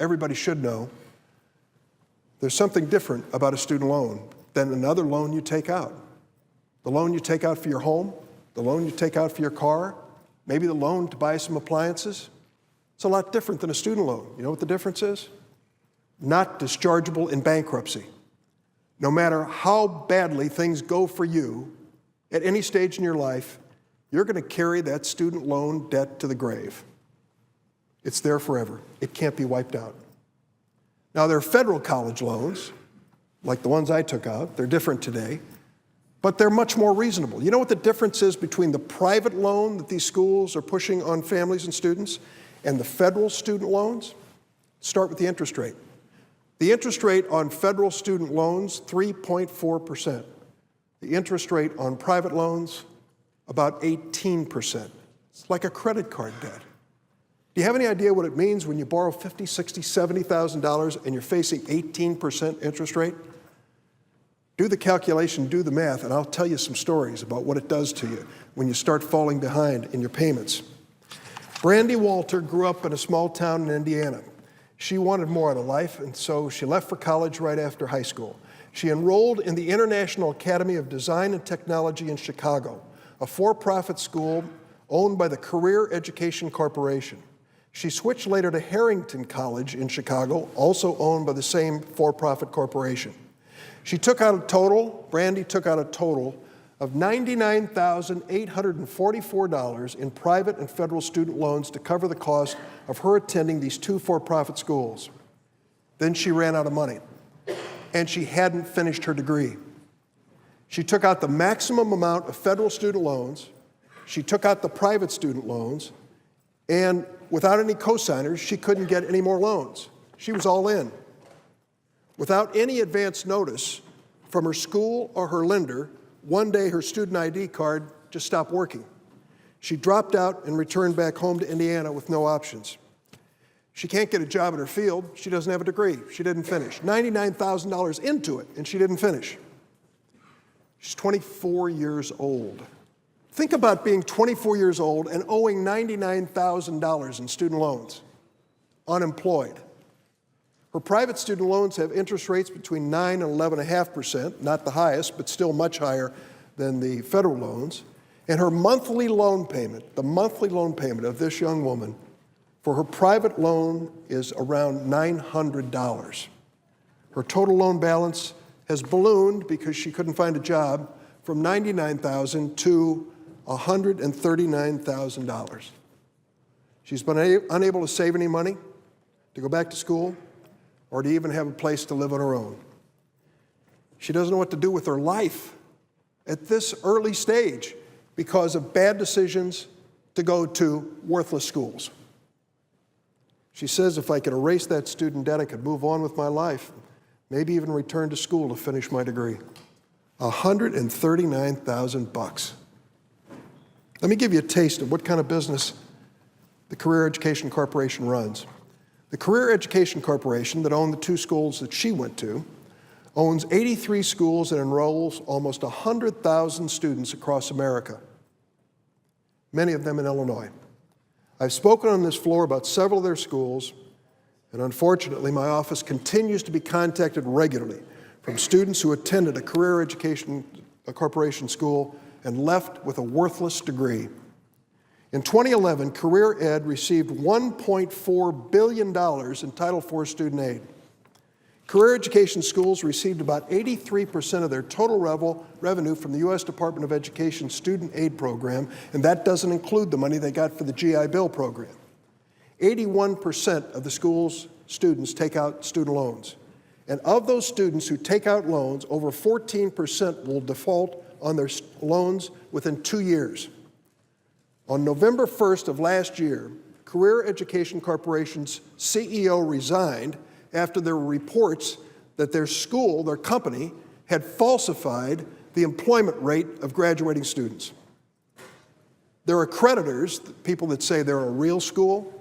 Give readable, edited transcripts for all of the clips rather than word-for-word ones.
everybody should know, there's something different about a student loan than another loan you take out. The loan you take out for your home, the loan you take out for your car, maybe the loan to buy some appliances. It's a lot different than a student loan. You know what the difference is? Not dischargeable in bankruptcy. No matter how badly things go for you at any stage in your life, you're going to carry that student loan debt to the grave. It's there forever. It can't be wiped out. Now, there are federal college loans, like the ones I took out. They're different today, but they're much more reasonable. You know what the difference is between the private loan that these schools are pushing on families and students and the federal student loans? Start with the interest rate. The interest rate on federal student loans, 3.4%. The interest rate on private loans, about 18%. It's like a credit card debt. Do you have any idea what it means when you borrow $50,000, $60,000, $70,000 and you're facing 18% interest rate? Do the calculation, do the math, and I'll tell you some stories about what it does to you when you start falling behind in your payments. Brandy Walter grew up in a small town in Indiana. She wanted more out of life, and so she left for college right after high school. She enrolled in the International Academy of Design and Technology in Chicago, a for-profit school owned by the Career Education Corporation. She switched later to Harrington College in Chicago, also owned by the same for-profit corporation. Brandy took out a total of $99,844 in private and federal student loans to cover the cost of her attending these two for-profit schools. Then she ran out of money, and she hadn't finished her degree. She took out the maximum amount of federal student loans, she took out the private student loans, and without any cosigners, she couldn't get any more loans. She was all in. Without any advance notice from her school or her lender, one day her student ID card just stopped working. She dropped out and returned back home to Indiana with no options. She can't get a job in her field. She doesn't have a degree. She didn't finish. $99,000 into it, and she didn't finish. She's 24 years old. Think about being 24 years old and owing $99,000 in student loans, unemployed. Her private student loans have interest rates between 9 and 11.5%, not the highest, but still much higher than the federal loans. And her monthly loan payment, the monthly loan payment of this young woman for her private loan is around $900. Her total loan balance has ballooned because she couldn't find a job from $99,000 to $139,000. She's been unable to save any money to go back to school or to even have a place to live on her own. She doesn't know what to do with her life at this early stage because of bad decisions to go to worthless schools. She says, if I could erase that student debt, I could move on with my life, maybe even return to school to finish my degree. $139,000. Let me give you a taste of what kind of business the Career Education Corporation runs. The Career Education Corporation, that owned the two schools that she went to, owns 83 schools and enrolls almost 100,000 students across America, many of them in Illinois. I've spoken on this floor about several of their schools, and unfortunately, my office continues to be contacted regularly from students who attended a Career Education Corporation school and left with a worthless degree. In 2011, Career Ed received $1.4 billion in Title IV student aid. Career education schools received about 83% of their total revenue from the U.S. Department of Education student aid program, and that doesn't include the money they got for the GI Bill program. 81% of the school's students take out student loans. And of those students who take out loans, over 14% will default on their loans within 2 years. On November 1st of last year, Career Education Corporation's CEO resigned after there were reports that their school, their company, had falsified the employment rate of graduating students. Their accreditors, the people that say they're a real school,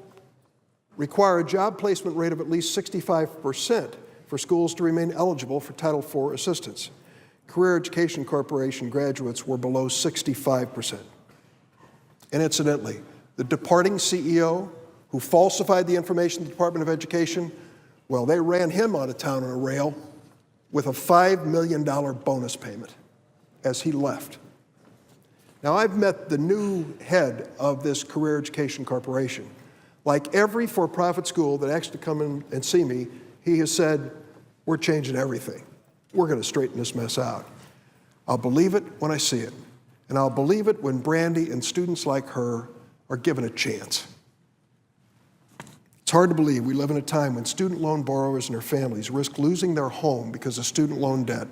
require a job placement rate of at least 65% for schools to remain eligible for Title IV assistance. Career Education Corporation graduates were below 65%. And incidentally, the departing CEO who falsified the information to the Department of Education Well, they ran him out of town on a rail with a $5 million bonus payment as he left. Now, I've met the new head of this Career Education Corporation. Like every for-profit school that asked to come in and see me, he has said, we're changing everything. We're going to straighten this mess out. I'll believe it when I see it. And I'll believe it when Brandy and students like her are given a chance. It's hard to believe we live in a time when student loan borrowers and their families risk losing their home because of student loan debt.